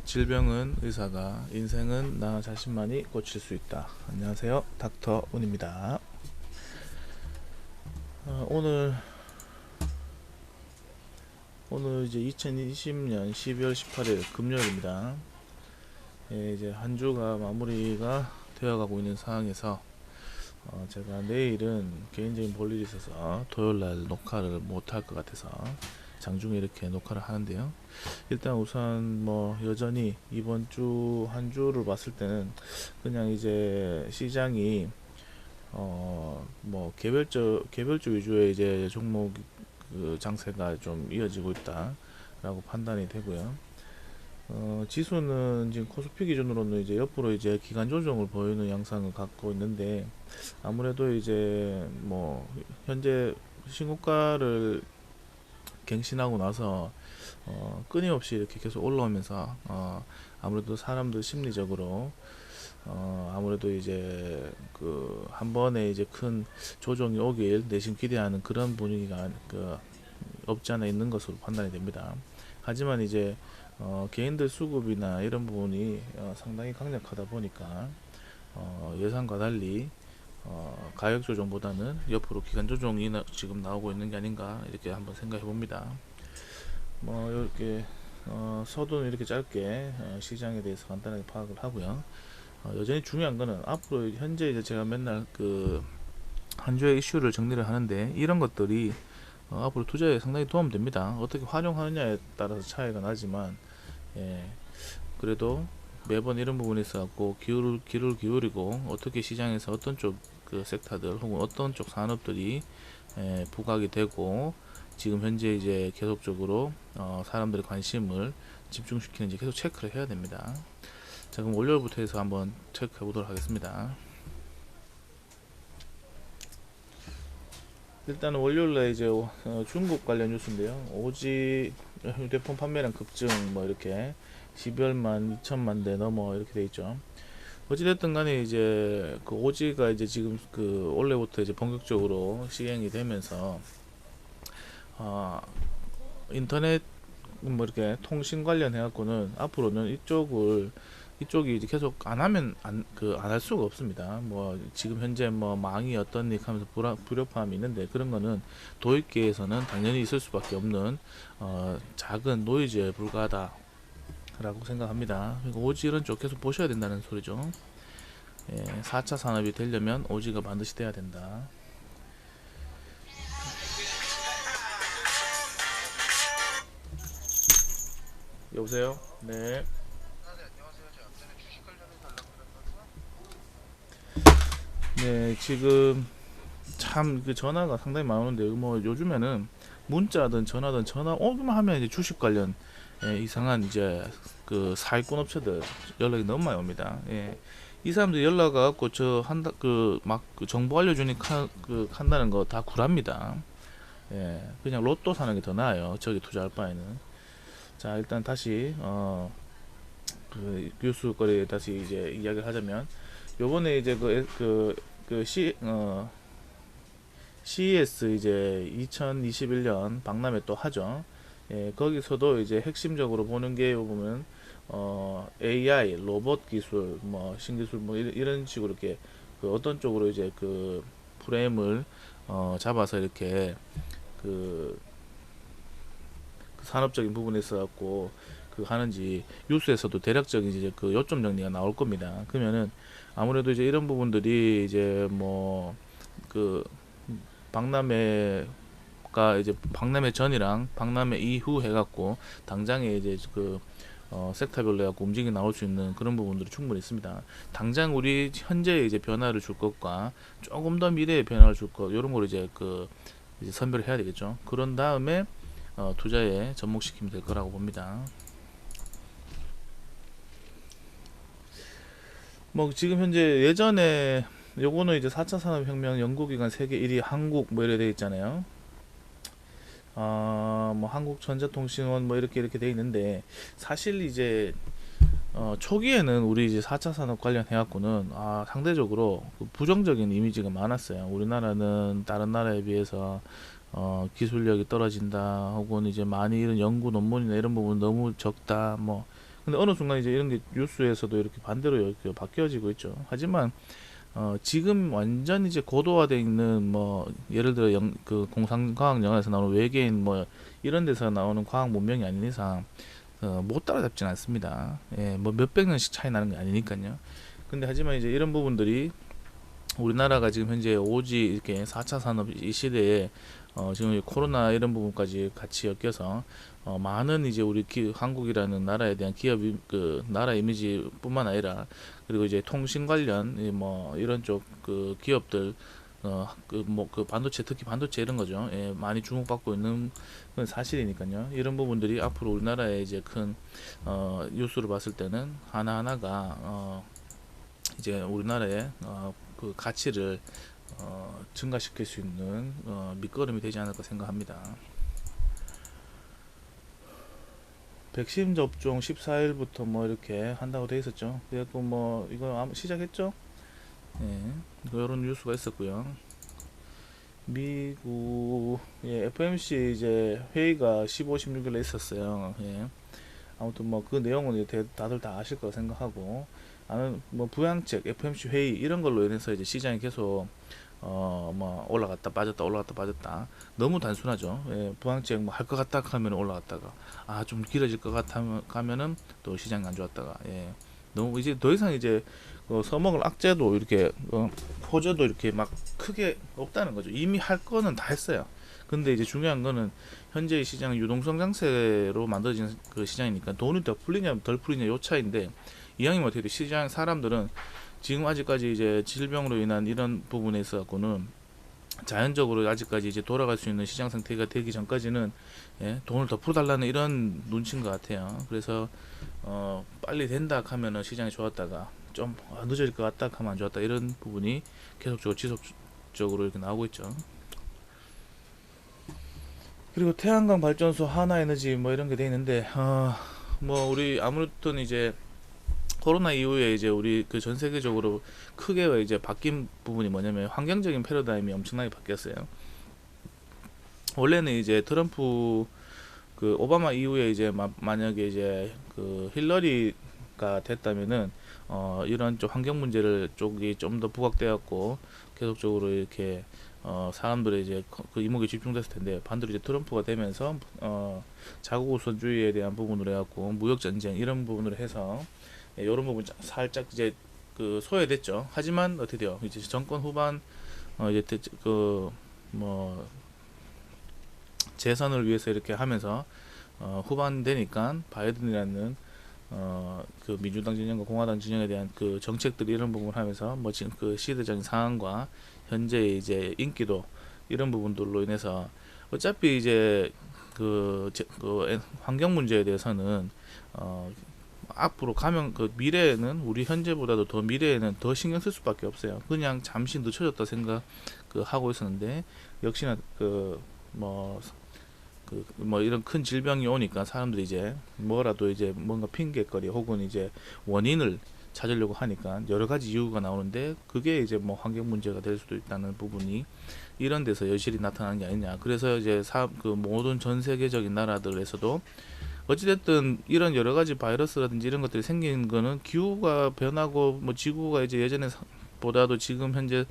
질병은 의사가, 인생은 나 자신만이 고칠 수 있다. 안녕하세요, 닥터 운입니다. 오늘 이제 2020년 12월 18일 금요일입니다. 이제 한 주가 마무리가 되어가고 있는 상황에서 제가 내일은 개인적인 볼일이 있어서 토요일날 녹화를 못할 것 같아서 장중에 이렇게 녹화를 하는데요. 일단 우선 여전히 이번 주 한 주를 봤을 때는 그냥 이제 시장이 개별주 위주의 이제 종목 그 장세가 좀 이어지고 있다라고 판단이 되고요. 지수는 지금 코스피 기준으로는 이제 옆으로 이제 기간 조정을 보이는 양상을 갖고 있는데, 아무래도 이제 현재 신고가를 갱신하고 나서 끊임없이 이렇게 계속 올라오면서 아무래도 사람들 심리적으로 아무래도 이제 그 한 번에 이제 큰 조정이 오길 내심 기대하는 그런 분위기가 없지 않아 있는 것으로 판단이 됩니다. 하지만 이제 개인들 수급이나 이런 부분이 상당히 강력하다 보니까 예상과 달리 가격 조정보다는 옆으로 기간 조정이 지금 나오고 있는 게 아닌가 이렇게 한번 생각해 봅니다. 이렇게 서두는 이렇게 짧게 시장에 대해서 간단하게 파악을 하고요. 여전히 중요한 거는 앞으로 현재 이제 제가 맨날 한 주의 이슈를 정리를 하는데, 이런 것들이 앞으로 투자에 상당히 도움됩니다. 어떻게 활용하느냐에 따라서 차이가 나지만, 그래도 매번 이런 부분에 있어 갖고 귀를 기울이고 어떻게 시장에서 어떤 쪽 그 섹터들 혹은 어떤 쪽 산업들이 부각이 되고 지금 현재 이제 계속적으로 사람들의 관심을 집중시키는지 계속 체크를 해야 됩니다. 자, 그럼 월요일부터 해서 한번 체크해 보도록 하겠습니다. 일단은 월요일날 이제 중국 관련 뉴스인데요. 오지 휴대폰 판매량 급증 이렇게 12월만 2천만 대 넘어 이렇게 돼 있죠. 어찌됐든 간에 이제 그 오지가 이제 지금 올해부터 이제 본격적으로 시행이 되면서 인터넷 이렇게 통신 관련해 갖고는 앞으로는 이쪽이 이제 계속 안 하면 안 할 수가 없습니다. 지금 현재 망이 어떤 하면서 불협화음이 있는데, 그런 거는 도입계에서는 당연히 있을 수밖에 없는 작은 노이즈에 불과하다 라고 생각합니다. 그러니까 오지 이런 쪽 계속 보셔야 된다는 소리죠. 4차 산업이 되려면 오지가 반드시 돼야 된다. 여보세요? 네. 네, 지금 참 그 전화가 상당히 많은데, 요즘에는 문자든 전화든 전화 오기만 하면 이제 주식 관련 이상한 이제 사기꾼 업체들 연락이 너무 많이 옵니다. 이 사람들 연락 와갖고 저 한다 정보 알려주니까 한다는 거 다 구랍니다. 그냥 로또 사는 게 더 나아요. 저기 투자할 바에는. 자, 일단 다시 뉴스거리에 다시 이제 이야기를 하자면, 요번에 이제 CES 이제 2021년 박람회 또 하죠. 거기서도 이제 핵심적으로 보는 게 보면 AI, 로봇 기술, 신기술 이런 식으로 이렇게 어떤 쪽으로 이제 프레임을 잡아서 이렇게 산업적인 부분에 있어 갖고 하는지 뉴스에서도 대략적인 이제 요점 정리가 나올 겁니다. 그러면은 아무래도 이제 이런 부분들이 이제 박람회가 이제 박람회 전이랑 박람회 이후 해갖고 당장에 이제 섹터별로 해갖고 움직이 나올 수 있는 그런 부분들이 충분히 있습니다. 당장 우리 현재 이제 변화를 줄 것과 조금 더 미래의 변화를 줄 것, 이런 걸 이제 이제 선별을 해야 되겠죠. 그런 다음에 투자에 접목시키면 될 거라고 봅니다. 지금 현재 예전에 요거는 이제 4차 산업혁명 연구기관 세계 1위 한국 이래 돼 있잖아요. 한국전자통신원 이렇게 돼 있는데, 사실 이제 초기에는 우리 이제 4차 산업 관련해 갖고는 상대적으로 부정적인 이미지가 많았어요. 우리나라는 다른 나라에 비해서 기술력이 떨어진다, 혹은 이제 많이 이런 연구 논문이나 이런 부분 너무 적다, 근데 어느 순간 이제 이런 게 뉴스에서도 이렇게 반대로 이렇게 바뀌어지고 있죠. 하지만 지금 완전 이제 고도화되어 있는 뭐 예를 들어 그 공상과학 영화에서 나오는 외계인 뭐 이런 데서 나오는 과학 문명이 아닌 이상 못 따라잡진 않습니다. 예, 뭐 몇백 년씩 차이 나는 게 아니니까요. 근데 하지만 이제 이런 부분들이 우리나라가 지금 현재 오지 이렇게 4차 산업 이 시대에 지금 코로나 이런 부분까지 같이 엮여서 많은 이제 우리 한국이라는 나라에 대한 기업 그 나라 이미지뿐만 아니라 그리고 이제 통신 관련 뭐 이런 쪽 그 기업들 그 뭐 그 반도체 특히 반도체 이런 거죠. 예, 많이 주목받고 있는 건 사실이니까요. 이런 부분들이 앞으로 우리나라의 이제 큰 뉴스를 봤을 때는 하나하나가 이제 우리나라의 그 가치를 증가시킬 수 있는 밑거름이 되지 않을까 생각합니다. 백신 접종 14일부터 뭐 이렇게 한다고 돼 있었죠. 그래갖고 뭐 이거 시작했죠. 예, 이런 뉴스가 있었고요. 미국 FMC 이제 회의가 15, 16일에 있었어요. 예. 아무튼 뭐 그 내용은 다들 다 아실 거 생각하고 나는 뭐 부양책, FMC 회의 이런 걸로 인해서 이제 시장이 계속 뭐 올라갔다 빠졌다 올라갔다 빠졌다 너무 단순하죠. 예, 부양책 뭐 할 것 같다 하면 올라갔다가 좀 길어질 것 같아 가면은 또 시장이 안 좋았다가 예. 너무 이제 더 이상 이제 써먹을 악재도 이렇게 호재도 이렇게 막 크게 없다는 거죠. 이미 할 거는 다 했어요. 근데 이제 중요한 거는 현재의 시장은 유동성 장세로 만들어진 그 시장이니까 돈이 더 풀리냐 덜 풀리냐 요 차이인데 이왕이면 어떻게 돼? 시장 사람들은 지금 아직까지 이제 질병으로 인한 이런 부분에 있어 갖고는 자연적으로 아직까지 이제 돌아갈 수 있는 시장 상태가 되기 전까지는 예, 돈을 더 풀어달라는 이런 눈치인 것 같아요. 그래서 빨리 된다 하면은 시장이 좋았다가 좀 늦어질 것 같다 하면 안 좋았다 이런 부분이 계속적으로 지속적으로 이렇게 나오고 있죠. 그리고 태양광 발전소 하나에너지 뭐 이런 게 돼 있는데 뭐 우리 아무튼 이제 코로나 이후에 이제 우리 그 전 세계적으로 크게 이제 바뀐 부분이 뭐냐면 환경적인 패러다임이 엄청나게 바뀌었어요. 원래는 이제 트럼프 그 오바마 이후에 이제 만약에 이제 그 힐러리가 됐다면은 이런 쪽 환경 문제를 쪽이 좀 더 부각되었고 계속적으로 이렇게 사람들이 이제 그 이목이 집중됐을 텐데 반대로 이제 트럼프가 되면서 자국 우선주의에 대한 부분으로 해갖고 무역 전쟁 이런 부분으로 해서 이런 부분 살짝 이제 그 소외됐죠. 하지만 어떻게 돼요? 이제 정권 후반 이제 그 뭐 재선을 위해서 이렇게 하면서 후반 되니까 바이든이라는 그 민주당 진영과 공화당 진영에 대한 그 정책들 이런 부분을 하면서 뭐 지금 그 시대적인 상황과 현재 이제 인기도 이런 부분들로 인해서 어차피 이제 그 환경 문제에 대해서는 앞으로 가면 그 미래에는 우리 현재보다도 더 미래에는 더 신경 쓸 수밖에 없어요. 그냥 잠시 늦춰졌다 생각 하고 있었는데 역시나 뭐 이런 큰 질병이 오니까 사람들이 이제 뭐라도 이제 뭔가 핑계거리 혹은 이제 원인을 찾으려고 하니까 여러 가지 이유가 나오는데 그게 이제 뭐 환경 문제가 될 수도 있다는 부분이 이런 데서 여실히 나타나는 게 아니냐. 그래서 이제 그 모든 전 세계적인 나라들에서도 어찌됐든 이런 여러 가지 바이러스라든지 이런 것들이 생긴 거는 기후가 변하고 뭐 지구가 이제 예전에 보다도 지금 현재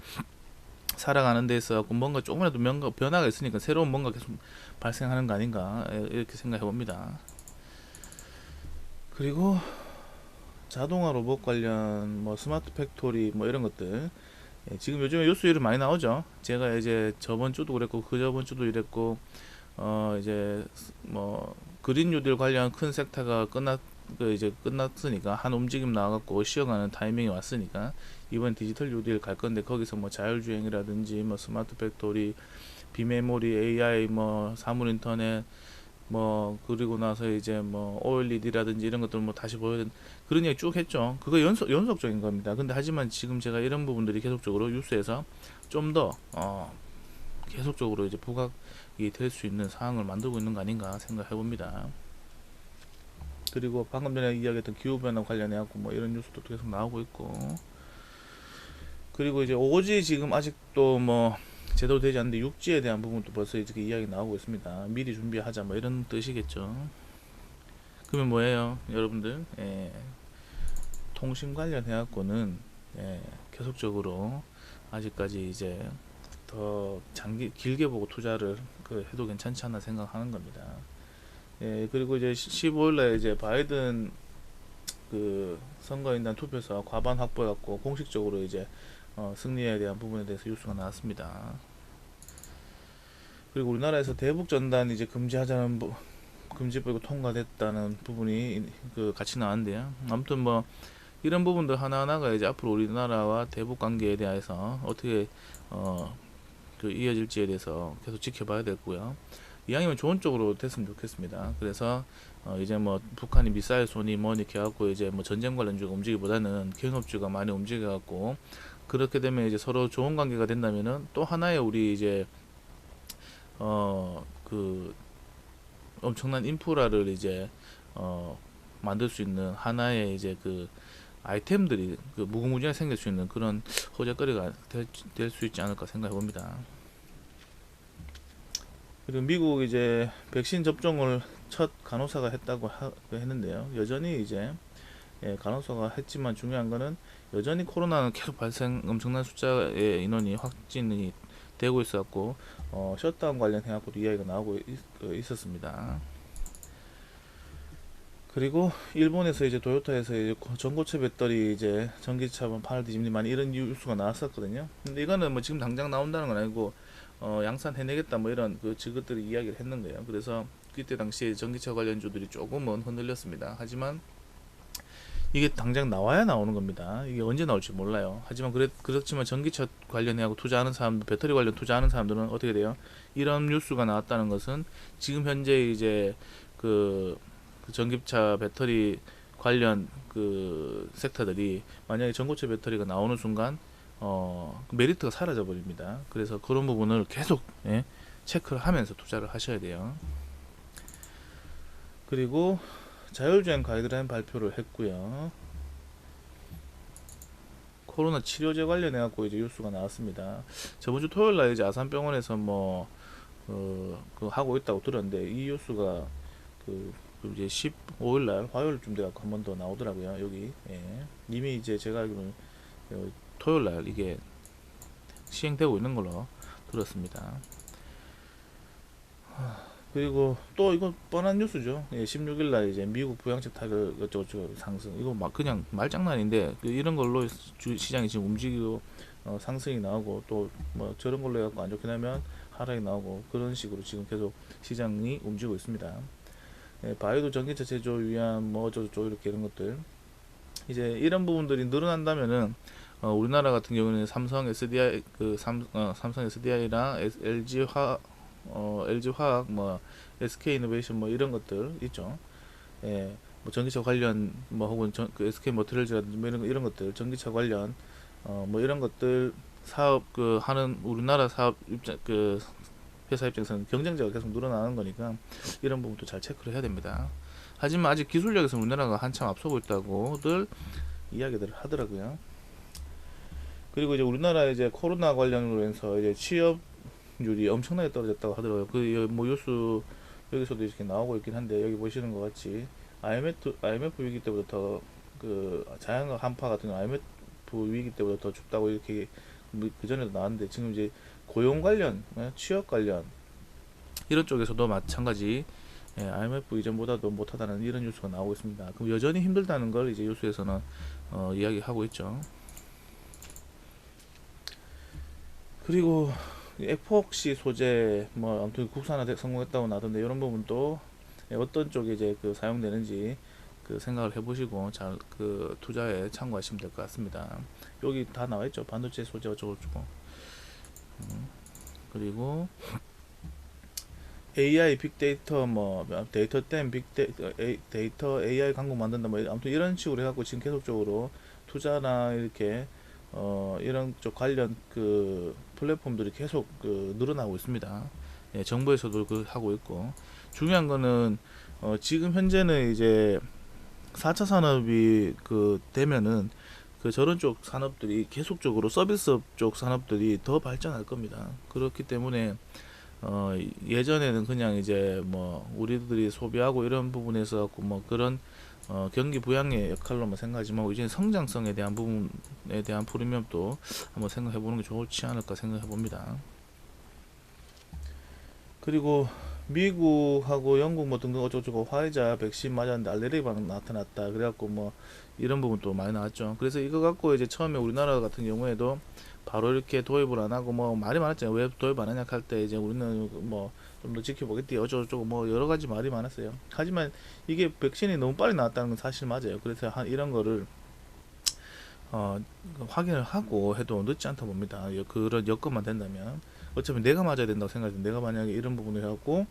살아가는 데 있어 갖고 뭔가 조금이라도 뭔가 변화가 있으니까 새로운 뭔가 계속 발생하는 거 아닌가 이렇게 생각해 봅니다. 그리고 자동화 로봇 관련 뭐 스마트 팩토리 뭐 이런 것들 지금 요즘에 뉴스일이 많이 나오죠. 제가 이제 저번 주도 그랬고 그 저번 주도 이랬고 이제 뭐 그린 뉴딜 관련 큰 섹터가 이제 끝났으니까 한 움직임 나와갖고 쉬어가는 타이밍이 왔으니까 이번 디지털 뉴딜 갈 건데 거기서 뭐 자율주행이라든지 뭐 스마트 팩토리, 비메모리, AI, 뭐 사물 인터넷, 뭐 그리고 나서 이제 뭐 OLED라든지 이런 것들 뭐 다시 보여야 그런 얘기 쭉 했죠. 그거 연속적인 겁니다. 근데 하지만 지금 제가 이런 부분들이 계속적으로 뉴스에서 좀 더 계속적으로 이제 부각이 될 수 있는 상황을 만들고 있는 거 아닌가 생각해 봅니다. 그리고 방금 전에 이야기했던 기후변화 관련해갖고 뭐 이런 뉴스도 계속 나오고 있고 그리고 이제 5G 지금 아직도 뭐 제대로 되지 않는데 6G에 대한 부분도 벌써 이렇게 이야기 나오고 있습니다. 미리 준비하자 뭐 이런 뜻이겠죠. 그러면 뭐예요, 여러분들? 통신 관련해 갖고는 계속적으로 아직까지 이제 더 길게 보고 투자를 해도 괜찮지 않나 생각하는 겁니다. 그리고 이제 15일날 이제 바이든 선거인단 투표에서 과반 확보해갖고 공식적으로 이제 승리에 대한 부분에 대해서 뉴스가 나왔습니다. 그리고 우리나라에서 대북 전단 이제 금지하자는 금지법이 통과됐다는 부분이 같이 나왔는데요. 아무튼 뭐 이런 부분들 하나하나가 이제 앞으로 우리나라와 대북 관계에 대해서 어떻게 이어질지에 대해서 계속 지켜봐야 되고요. 이왕이면 좋은 쪽으로 됐으면 좋겠습니다. 그래서 이제 뭐 북한이 미사일 쏘니 뭐니 이렇게 해갖고 이제 뭐 전쟁 관련주가 움직이기보다는 경협주가 많이 움직여갖고, 그렇게 되면 이제 서로 좋은 관계가 된다면은 또 하나의 우리 이제 그 엄청난 인프라를 이제 만들 수 있는 하나의 이제 아이템들이 무궁무진하게 생길 수 있는 그런 호재거리가 될 수 있지 않을까 생각해 봅니다. 그리고 미국 이제 백신 접종을 첫 간호사가 했다고 했는데요. 여전히 이제 간호사가 했지만 중요한 거는 여전히 코로나는 계속 엄청난 숫자의 인원이 확진이 되고 있었고, 셧다운 관련해 갖고도 이야기가 나오고 있었습니다. 그리고 일본에서 이제 도요타에서 이제 전고체 배터리 이제 전기차 판을 뒤집니만 이런 뉴스가 나왔었거든요. 근데 이거는 뭐 지금 당장 나온다는 건 아니고 양산해내겠다 뭐 이런 그것들이 이야기를 했는 거예요. 그래서 그때 당시에 전기차 관련주들이 조금은 흔들렸습니다. 하지만 이게 당장 나와야 나오는 겁니다. 이게 언제 나올지 몰라요. 하지만 그렇지만 전기차 관련해하고 투자하는 사람들, 배터리 관련 투자하는 사람들은 어떻게 돼요? 이런 뉴스가 나왔다는 것은 지금 현재 이제 전기차 배터리 관련 섹터들이 만약에 전고체 배터리가 나오는 순간 메리트가 사라져 버립니다. 그래서 그런 부분을 계속 체크를 하면서 투자를 하셔야 돼요. 그리고 자율주행 가이드라인 발표를 했고요. 코로나 치료제 관련해 갖고 이제 뉴스가 나왔습니다. 저번 주 토요일 날 이제 아산병원에서 하고 있다고 들었는데, 이 뉴스가 이제 15일 날 화요일쯤 돼갖고 한 번 더 나오더라고요. 여기 이미 이제 제가 알기로는 토요일 날 이게 시행되고 있는 걸로 들었습니다. 그리고 또 이거 뻔한 뉴스죠. 16일 날 이제 미국 부양책 타격 어쩌고저쩌고 상승, 이거 막 그냥 말장난인데 이런 걸로 시장이 지금 움직이고 상승이 나오고 또 뭐 저런 걸로 해갖고 안 좋게 되면 하락이 나오고, 그런 식으로 지금 계속 시장이 움직이고 있습니다. 바이오 전기차 제조 위한 뭐 어쩌고저쩌고 이렇게 이런 것들, 이제 이런 부분들이 늘어난다면은 우리나라 같은 경우는 삼성 SDI 삼성 SDI랑 LG 화학 뭐 SK 이노베이션 뭐 이런 것들 있죠. 뭐 전기차 관련 뭐 혹은 SK 머티리얼즈라든지 뭐 이런 것들 전기차 관련 뭐 이런 것들 사업 하는 우리나라 사업 회사 입장에서는 경쟁자가 계속 늘어나는 거니까 이런 부분도 잘 체크를 해야 됩니다. 하지만 아직 기술력에서 우리나라가 한참 앞서고 있다고들 이야기들을 하더라고요. 그리고 이제 우리나라 이제 코로나 관련으로 해서 이제 취업률이 엄청나게 떨어졌다고 하더라고요. 뭐 뉴스 여기서도 이렇게 나오고 있긴 한데, 여기 보시는 것 같이 IMF 위기 때보다 더 자연과 한파 같은 IMF 위기 때보다 더 춥다고 이렇게 그 전에도 나왔는데, 지금 이제 고용 관련, 취업 관련 이런 쪽에서도 마찬가지 IMF 이전보다도 못하다는 이런 뉴스가 나오고 있습니다. 그럼 여전히 힘들다는 걸 이제 뉴스에서는 이야기하고 있죠. 그리고 에포क्시 소재 뭐 아무튼 국산화 성공했다고 나던데, 이런 부분도 어떤 쪽에 이제 사용되는지 생각을 해보시고 잘 투자에 참고하시면 될 것 같습니다. 여기 다 나와있죠. 반도체 소재 어쩌고저쩌고. 그리고 AI 빅데이터 뭐 데이터 댐 데이터 AI 강국 만든다 뭐 아무튼 이런 식으로 해갖고 지금 계속적으로 투자나 이렇게 이런 쪽 관련 플랫폼들이 계속 늘어나고 있습니다. 정부에서도 하고 있고, 중요한 거는 지금 현재는 이제 4차 산업이 되면은 저런 쪽 산업들이 계속적으로 서비스업 쪽 산업들이 더 발전할 겁니다. 그렇기 때문에 예전에는 그냥 이제 뭐 우리들이 소비하고 이런 부분에서 갖고 뭐 그런 경기 부양의 역할로만 생각하지만 이제 성장성에 대한 부분에 대한 프리미엄도 한번 생각해 보는 게 좋지 않을까 생각해 봅니다. 그리고 미국하고 영국 뭐 등등 어쩌고저쩌고 화이자 백신 맞았는데 알레르기가 나타났다 그래갖고 뭐 이런 부분도 많이 나왔죠. 그래서 이거 갖고 이제 처음에 우리나라 같은 경우에도 바로 이렇게 도입을 안 하고 뭐 말이 많았잖아요. 왜 도입 안 하냐 할 때 이제 우리는 뭐 좀 더 지켜보겠디 어쩌고저쩌고 뭐 여러 가지 말이 많았어요. 하지만 이게 백신이 너무 빨리 나왔다는 건 사실 맞아요. 그래서 이런 거를 어, 확인을 하고 해도 늦지 않다 봅니다. 그런 여건만 된다면 어차피 내가 맞아야 된다고 생각해요. 내가 만약에 이런 부분을 해갖고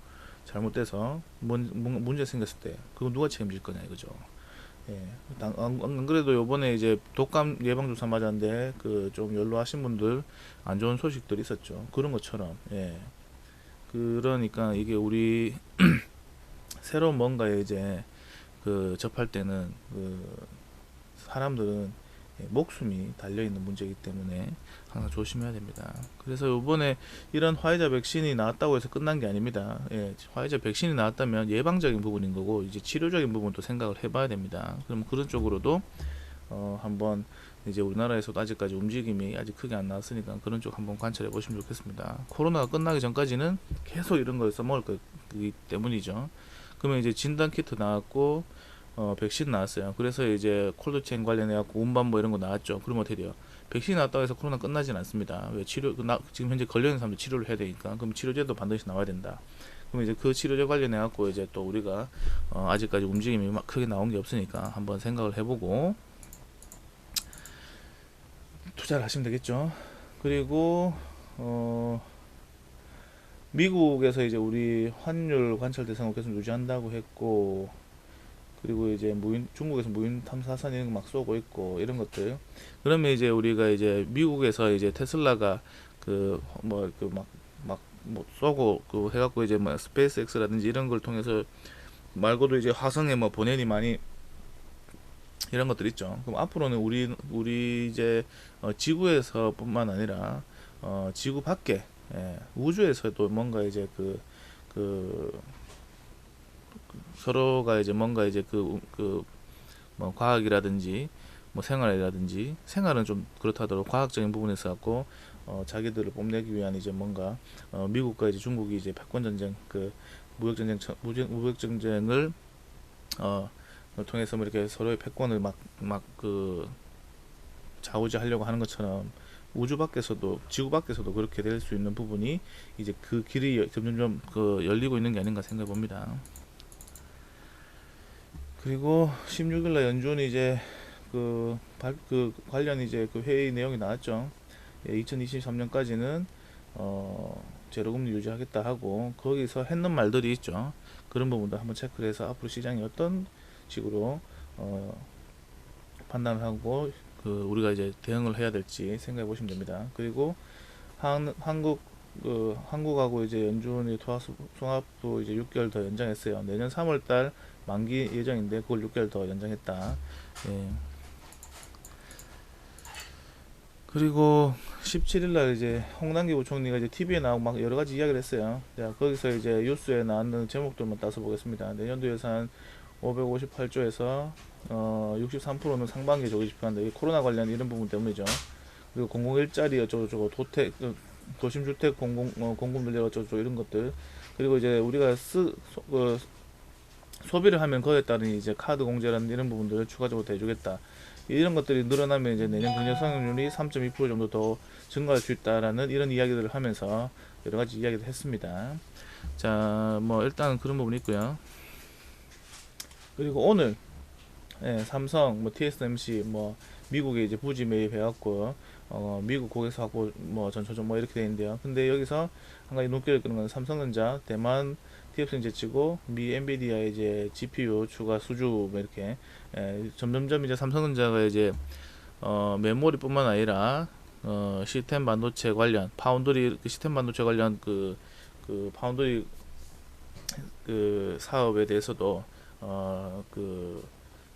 잘못돼서 문제 생겼을 때 그거 누가 책임질 거냐 이거죠. 예. 안 그래도 요번에 이제 독감 예방 주사 맞았는데 그 좀 연로하신 분들 안 좋은 소식들이 있었죠. 그런 것처럼 예. 그러니까 이게 우리 새로운 뭔가에 이제 그 접할 때는 그 사람들은 목숨이 달려있는 문제이기 때문에 항상 조심해야 됩니다. 그래서 이번에 이런 화이자 백신이 나왔다고 해서 끝난 게 아닙니다. 예, 화이자 백신이 나왔다면 예방적인 부분인 거고 이제 치료적인 부분도 생각을 해봐야 됩니다. 그럼 그런 쪽으로도 한번 이제 우리나라에서도 아직까지 움직임이 아직 크게 안 나왔으니까 그런 쪽 한번 관찰해 보시면 좋겠습니다. 코로나가 끝나기 전까지는 계속 이런 걸 써먹을 거기 때문이죠. 그러면 이제 진단 키트 나왔고 백신 나왔어요. 그래서 이제 콜드체인 관련해갖고 운반 뭐 이런 거 나왔죠. 그럼 어떻게 돼요? 백신이 나왔다고 해서 코로나 끝나진 않습니다. 왜 지금 현재 걸려있는 사람들 치료를 해야 되니까. 그럼 치료제도 반드시 나와야 된다. 그럼 이제 그 치료제 관련해갖고 이제 또 우리가 아직까지 움직임이 막 크게 나온 게 없으니까 한번 생각을 해보고 투자를 하시면 되겠죠. 그리고 미국에서 이제 우리 환율 관찰 대상을 계속 유지한다고 했고 그리고 이제 중국에서 무인 탐사선 이런 거 막 쏘고 있고 이런 것들. 그러면 이제 우리가 이제 미국에서 이제 테슬라가 그 뭐 그 막 뭐 쏘고 그 해갖고 이제 뭐 스페이스X라든지 이런 걸 통해서 말고도 이제 화성에 뭐 보내니 많이 이런 것들 있죠. 그럼 앞으로는 우리 이제 지구에서뿐만 아니라 지구 밖에 우주에서도 뭔가 이제 그 서로가 이제 뭔가 이제 뭐 과학이라든지 뭐 생활이라든지 생활은 좀 그렇다더라도 과학적인 부분에서 갖고 자기들을 뽐내기 위한 이제 뭔가 미국과 이제 중국이 이제 패권 전쟁 그 무역 전쟁을 통해서 뭐 이렇게 서로의 패권을 막 그 좌우지하려고 하는 것처럼 우주 밖에서도 지구 밖에서도 그렇게 될 수 있는 부분이 이제 그 길이 점점점 열리고 있는 게 아닌가 생각해 봅니다. 그리고 16일날 연준이 이제 관련 이제 그 회의 내용이 나왔죠. 2023년까지는 제로금리 유지하겠다 하고 거기서 했는 말들이 있죠. 그런 부분도 한번 체크를 해서 앞으로 시장이 어떤 식으로 판단을 하고 우리가 이제 대응을 해야 될지 생각해 보시면 됩니다. 그리고 한국하고 이제 연준이 통합도 이제 6개월 더 연장했어요. 내년 3월달 만기 예정인데 그걸 6개월 더 연장했다. 예. 그리고 17일날 이제 홍남기 부총리가 이제 TV에 나오고 막 여러 가지 이야기를 했어요. 자, 거기서 이제 뉴스에 나왔는 제목들만 따서 보겠습니다. 내년도 예산 558조에서 63%는 상반기에 조기 집행한다. 이게 코로나 관련 이런 부분 때문이죠. 그리고 공공일자리 어쩌고저쩌고 도심주택 공급 늘려 어쩌고저쩌고 이런 것들. 그리고 이제 우리가 소비를 하면 그에 따른 이제 카드 공제라는 이런 부분들을 추가적으로 대주겠다. 이런 것들이 늘어나면 이제 내년 경제 성장률이 3.2% 정도 더 증가할 수 있다라는 이런 이야기들을 하면서 여러 가지 이야기를 했습니다. 자, 뭐 일단 그런 부분이 있고요. 그리고 오늘 삼성, 뭐 TSMC, 뭐 미국에 이제 부지 매입해갖고 미국 고객사하고 뭐 전초전 뭐 이렇게 돼 있는데요. 근데 여기서 한 가지 눈길을 끄는 건 삼성전자, 대만 TSMC 제치고 미 엔비디아 이제 GPU 추가 수주 뭐 이렇게 점점점 이제 삼성전자가 이제 메모리뿐만 아니라 시스템 반도체 관련 파운드리 시스템 반도체 관련 파운드리 사업에 대해서도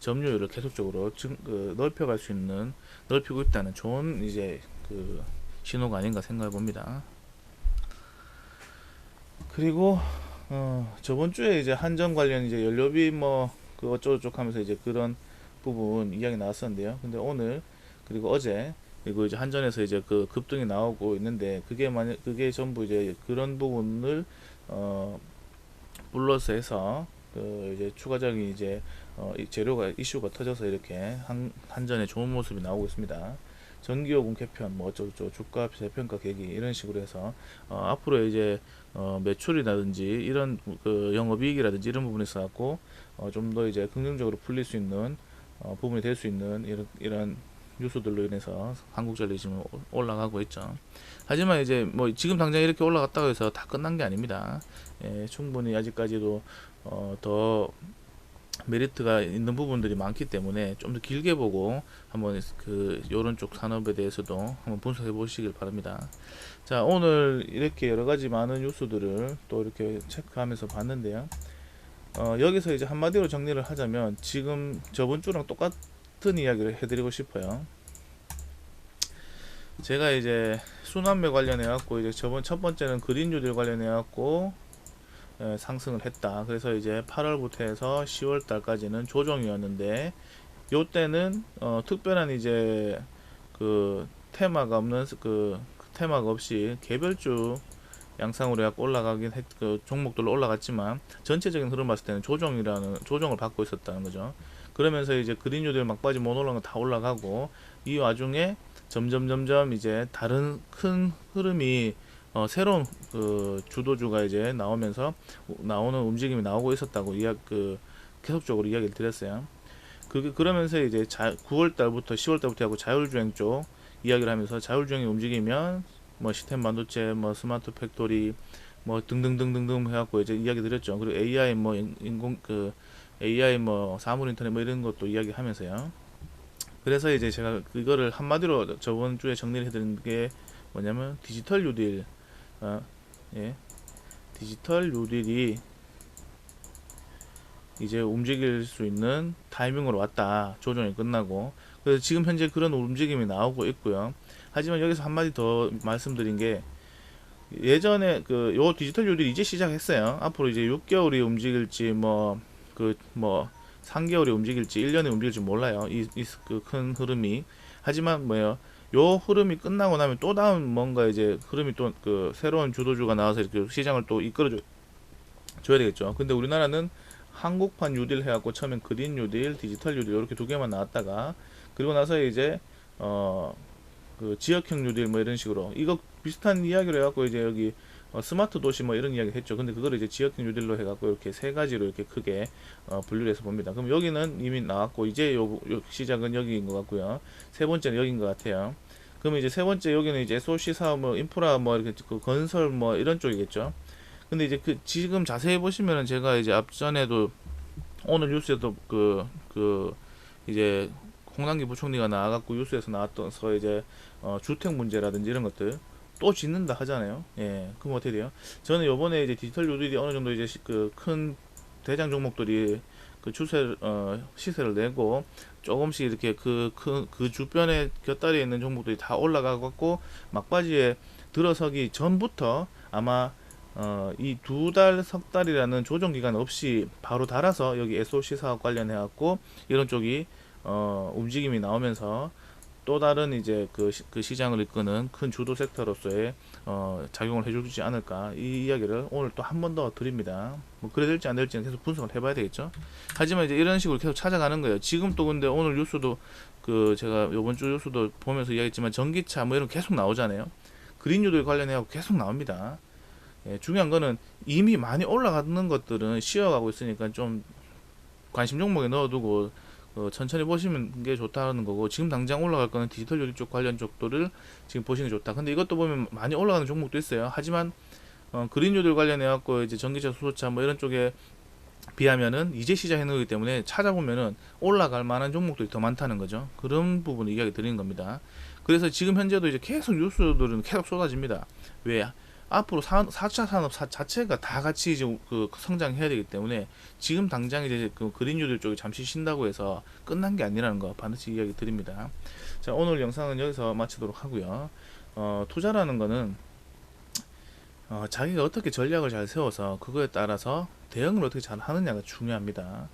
점유율을 계속적으로 넓혀갈 수 있는 넓히고 있다는 좋은 이제 신호가 아닌가 생각해 봅니다. 그리고 저번 주에 이제 한전 관련 이제 연료비 뭐 그 어쩌고저쩌고 하면서 이제 그런 부분 이야기 나왔었는데요. 근데 오늘 그리고 어제 그리고 이제 한전에서 이제 그 급등이 나오고 있는데 그게 만약 그게 전부 이제 그런 부분을 어 플러스 해서 그 이제 추가적인 이제 이 재료가 이슈가 터져서 이렇게 한전의 좋은 모습이 나오고 있습니다. 전기요금 개편 뭐 어쩌고저쩌고 주가 재평가 계기 이런 식으로 해서 앞으로 이제 매출이라든지 이런 그 영업이익이라든지 이런 부분에 있어 갖고 좀 더 이제 긍정적으로 풀릴 수 있는 부분이 될 수 있는 이런 뉴스들로 인해서 한국전력이 지금 올라가고 있죠. 하지만 이제 뭐 지금 당장 이렇게 올라갔다고 해서 다 끝난 게 아닙니다. 예, 충분히 아직까지도 더 메리트가 있는 부분들이 많기 때문에 좀 더 길게 보고 한번 그 요런 쪽 산업에 대해서도 한번 분석해 보시길 바랍니다. 자, 오늘 이렇게 여러 가지 많은 뉴스들을 또 이렇게 체크하면서 봤는데요. 여기서 이제 한마디로 정리를 하자면 지금 저번 주랑 똑같은 이야기를 해드리고 싶어요. 제가 이제 순환매 관련해 갖고 이제 저번 첫 번째는 그린 뉴딜 관련해 갖고 상승을 했다. 그래서 이제 8월부터 해서 10월 달까지는 조정이었는데 요때는 특별한 이제 그 테마가 없는 그 테마가 없이 개별주 양상으로 약 올라가긴 그 종목들로 올라갔지만 전체적인 흐름 봤을 때는 조정을 받고 있었다는 거죠. 그러면서 이제 그린뉴딜 막바지 못 올라간 거 다 올라가고 이 와중에 점점 이제 다른 큰 흐름이 새로운 그 주도주가 이제 나오면서 나오는 움직임이 나오고 있었다고 계속적으로 이야기를 드렸어요. 그러면서 이제 9월 달부터 10월 달부터 하고 자율주행 쪽 이야기를 하면서 자율주행이 움직이면 뭐 시스템 반도체, 뭐 스마트 팩토리, 뭐 등등등등등 해갖고 이제 이야기 드렸죠. 그리고 AI 뭐 인공 그 AI 뭐 사물 인터넷 뭐 이런 것도 이야기하면서요. 그래서 이제 제가 그거를 한마디로 저번 주에 정리를 해드린 게 뭐냐면 디지털 뉴딜, 예, 디지털 뉴딜이 이제 움직일 수 있는 타이밍으로 왔다. 조정이 끝나고. 그래서 지금 현재 그런 움직임이 나오고 있고요. 하지만 여기서 한마디 더 말씀드린 게 예전에 요 디지털 뉴딜 이제 시작했어요. 앞으로 이제 6개월이 움직일지 뭐 3개월이 움직일지 1년이 움직일지 몰라요. 그 큰 흐름이. 하지만 뭐예요? 요 흐름이 끝나고 나면 또 다음 뭔가 이제 흐름이 또 그 새로운 주도주가 나와서 이렇게 시장을 또 이끌어 줘야 되겠죠. 근데 우리나라는 한국판 뉴딜 해갖고 처음엔 그린 뉴딜, 디지털 뉴딜 이렇게 두 개만 나왔다가 그리고 나서 이제 그 지역형 뉴딜 뭐 이런 식으로 이거 비슷한 이야기로 해갖고 이제 여기 스마트 도시 뭐 이런 이야기 했죠. 근데 그거를 이제 지역형 뉴딜로 해갖고 이렇게 세 가지로 이렇게 크게 분류를 해서 봅니다. 그럼 여기는 이미 나왔고 이제 요 시작은 여기인 것 같고요. 세 번째는 여기인 것 같아요. 그러면 이제 세 번째 여기는 이제 SOC 사업 뭐 인프라 뭐 이렇게 그 건설 뭐 이런 쪽이겠죠. 근데 이제 지금 자세히 보시면은 제가 이제 앞전에도 오늘 뉴스에도 이제 홍남기 부총리가 나와갖고 뉴스에서 나왔던서 이제 주택 문제라든지 이런 것들 또 짓는다 하잖아요. 예, 그럼 어떻게 돼요? 저는 요번에 이제 디지털 뉴딜이 어느 정도 이제 그 큰 대장 종목들이 그 시세를 내고 조금씩 이렇게 그 주변에 곁다리에 있는 종목들이 다 올라가갖고 막바지에 들어서기 전부터 아마 이 두 달, 석 달이라는 조정 기간 없이 바로 달아서 여기 SOC 사업 관련해 갖고 이런 쪽이 움직임이 나오면서 또 다른 이제 그 시장을 이끄는 큰 주도 섹터로서의 작용을 해주지 않을까 이 이야기를 오늘 또 한 번 더 드립니다. 뭐 그래 될지 안 될지는 계속 분석을 해봐야 되겠죠. 하지만 이제 이런 식으로 계속 찾아가는 거예요. 지금 또 근데 오늘 뉴스도 제가 요번 주 뉴스도 보면서 이야기했지만 전기차 뭐 이런 거 계속 나오잖아요. 그린뉴딜 관련해 갖고 계속 나옵니다. 예, 중요한 거는 이미 많이 올라가는 것들은 쉬어가고 있으니까 좀 관심 종목에 넣어두고 천천히 보시는 게 좋다는 거고 지금 당장 올라갈 거는 디지털 요리 쪽 관련 쪽들을 지금 보시는 게 좋다. 근데 이것도 보면 많이 올라가는 종목도 있어요. 하지만 그린 요들 관련해 갖고 이제 전기차, 수소차 뭐 이런 쪽에 비하면은 이제 시작해 놓기 때문에 찾아보면은 올라갈 만한 종목들이 더 많다는 거죠. 그런 부분을 이야기 드리는 겁니다. 그래서 지금 현재도 이제 계속 뉴스들은 계속 쏟아집니다. 왜? 앞으로 4차 산업 자체가 다 같이 이제 성장해야 되기 때문에 지금 당장 이제 그 그린뉴딜 쪽이 잠시 쉰다고 해서 끝난 게 아니라는 거 반드시 이야기 드립니다. 자, 오늘 영상은 여기서 마치도록 하고요. 투자라는 거는 자기가 어떻게 전략을 잘 세워서 그거에 따라서 대응을 어떻게 잘 하느냐가 중요합니다.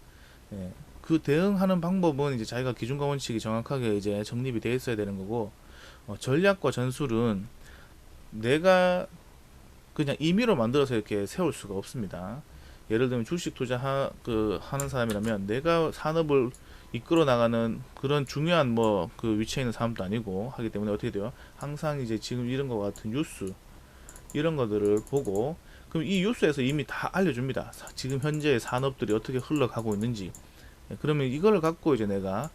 예. 그 대응하는 방법은 이제 자기가 기준과 원칙이 정확하게 이제 정립이 되어 있어야 되는 거고, 전략과 전술은 내가 그냥 임의로 만들어서 이렇게 세울 수가 없습니다. 예를 들면 주식 하는 사람이라면 내가 산업을 이끌어 나가는 그런 중요한 뭐 그 위치에 있는 사람도 아니고 하기 때문에 어떻게 돼요? 항상 이제 지금 이런 것 같은 뉴스 이런 것들을 보고, 그럼 이 뉴스에서 이미 다 알려줍니다. 지금 현재 산업들이 어떻게 흘러가고 있는지. 그러면 이거를 갖고 이제 내가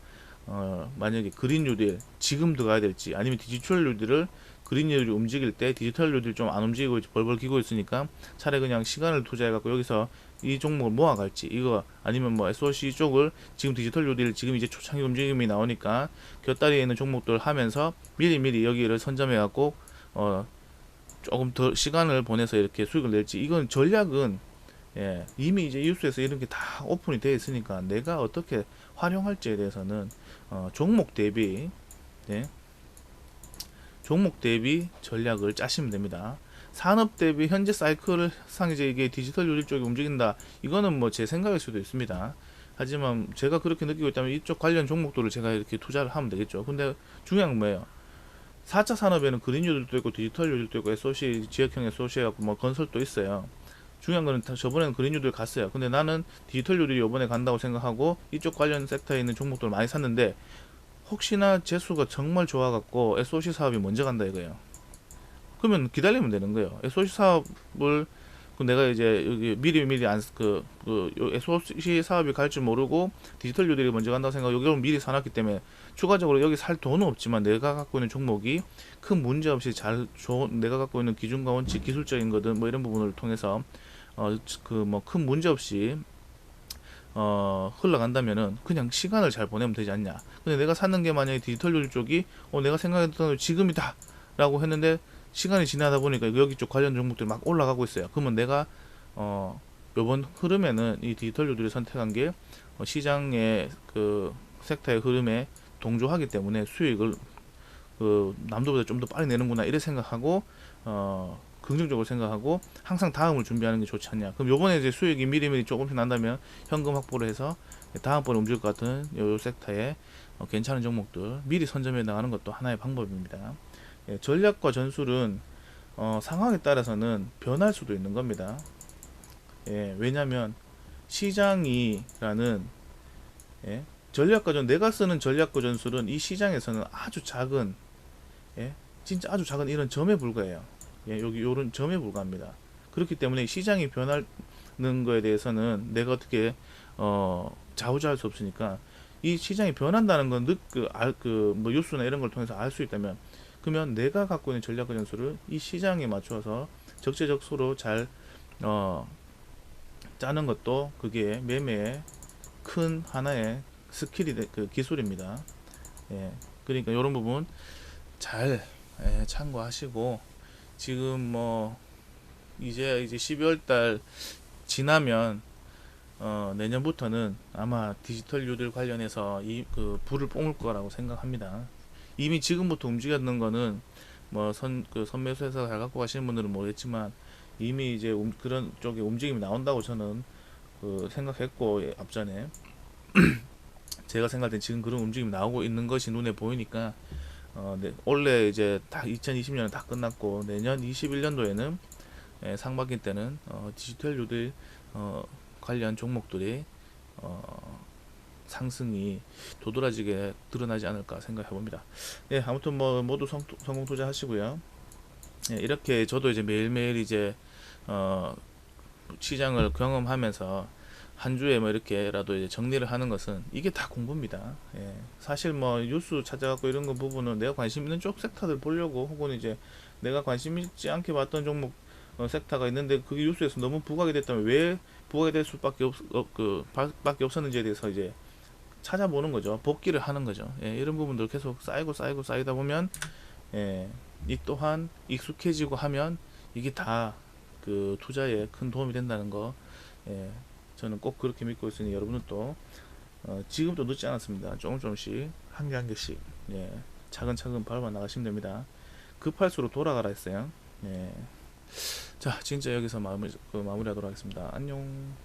만약에 그린 뉴딜 지금 들어가야 될지, 아니면 디지털 뉴딜을 그린 뉴딜이 움직일 때 디지털 뉴딜 좀 안 움직이고 벌벌 기고 있으니까 차라리 그냥 시간을 투자해 갖고 여기서 이 종목을 모아갈지, 이거 아니면 뭐 SOC 쪽을 지금 디지털 뉴딜 지금 이제 초창기 움직임이 나오니까 곁다리에 있는 종목들 하면서 미리미리 여기를 선점해 갖고 조금 더 시간을 보내서 이렇게 수익을 낼지, 이건 전략은 이미 이제 뉴스에서 이런 게 다 오픈이 되어 있으니까 내가 어떻게 활용할지에 대해서는 종목 대비, 예, 종목 대비 전략을 짜시면 됩니다. 산업 대비 현재 사이클을 상 이제 이게 디지털 유질 쪽이 움직인다. 이거는 뭐 제 생각일 수도 있습니다. 하지만 제가 그렇게 느끼고 있다면 이쪽 관련 종목들을 제가 이렇게 투자를 하면 되겠죠. 근데 중요한 건 뭐예요? 4차 산업에는 그린 유질도 있고 디지털 유질도 있고 SOC 지역형 SOC 해갖고 뭐 건설도 있어요. 중요한 거는 저번에는 그린 유딜 갔어요. 근데 나는 디지털 유딜이 이번에 간다고 생각하고 이쪽 관련 섹터에 있는 종목들을 많이 샀는데, 혹시나 재수가 정말 좋아갖고 SOC 사업이 먼저 간다 이거예요. 그러면 기다리면 되는 거예요. SOC 사업을 내가 이제 여기 미리 SOC 사업이 갈 줄 모르고 디지털 유딜이 먼저 간다고 생각하고 여기를 미리 사놨기 때문에 추가적으로 여기 살 돈은 없지만 내가 갖고 있는 종목이 큰 문제 없이 내가 갖고 있는 기준과 원칙, 기술적인 거든 뭐 이런 부분을 통해서 그 뭐 큰 문제 없이 흘러간다면은 그냥 시간을 잘 보내면 되지 않냐. 근데 내가 사는 게 만약에 디지털 유질 쪽이 내가 생각했던 지금이다 라고 했는데 시간이 지나다 보니까 여기 쪽 관련 종목들이 막 올라가고 있어요. 그러면 내가 요번 흐름에는 이 디지털 유질을 선택한 게 시장의 그 섹터의 흐름에 동조하기 때문에 수익을 남들보다 좀 더 빨리 내는구나 이래 생각하고 긍정적으로 생각하고 항상 다음을 준비하는 게 좋지 않냐. 그럼 요번에 이제 수익이 미리미리 조금씩 난다면 현금 확보를 해서 다음번에 움직일 것 같은 요 섹터에 괜찮은 종목들 미리 선점해 나가는 것도 하나의 방법입니다. 전략과 전술은 상황에 따라서는 변할 수도 있는 겁니다. 왜냐면 시장이라는 내가 쓰는 전략과 전술은 이 시장에서는 아주 작은, 진짜 아주 작은 이런 점에 불과해요. 여기 요런 점에 불과합니다. 그렇기 때문에 시장이 변하는 거에 대해서는 내가 어떻게 좌우지할 수 없으니까, 이 시장이 변한다는 건 뭐 뉴스나 이런 걸 통해서 알 수 있다면, 그러면 내가 갖고 있는 전략과 전술을 이 시장에 맞춰서 적재적소로 잘 짜는 것도 그게 매매의 큰 하나의 그 기술입니다. 그러니까 이런 부분 잘 참고하시고, 지금 뭐 이제 12월 달 지나면 내년부터는 아마 디지털 유딜 관련해서 그 불을 뿜을 거라고 생각합니다. 이미 지금부터 움직였는 거는 뭐 선매수해서 잘 갖고 가시는 분들은 모르겠지만 이미 이제 그런 쪽에 움직임이 나온다고 저는 생각했고, 앞전에 제가 생각할 땐 지금 그런 움직임이 나오고 있는 것이 눈에 보이니까 원래 이제 다 2020년은 다 끝났고 내년 21년도에는 상반기 때는 디지털 유딜 관련 종목들이 상승이 도드라지게 드러나지 않을까 생각해 봅니다. 아무튼 뭐 모두 성공 투자하시고요. 이렇게 저도 이제 매일매일 이제 시장을 경험하면서 한 주에 뭐 이렇게라도 이제 정리를 하는 것은 이게 다 공부입니다. 사실 뭐 뉴스 찾아갖고 이런 거 부분은 내가 관심 있는 쪽 섹터들 보려고, 혹은 이제 내가 관심 있지 않게 봤던 종목 섹터가 있는데 그게 뉴스에서 너무 부각이 됐다면 왜 부각이 될 수밖에 밖에 없었는지에 대해서 이제 찾아보는 거죠. 복기를 하는 거죠. 이런 부분들 계속 쌓이다 보면 이 또한 익숙해지고 하면 이게 다 그 투자에 큰 도움이 된다는 거, 저는 꼭 그렇게 믿고 있으니 여러분들도 지금도 늦지 않았습니다. 조금씩 한 개 한 개씩 차근차근 밟아 나가시면 됩니다. 급할수록 돌아가라 했어요. 자, 진짜 여기서 마무리하도록 하겠습니다. 안녕.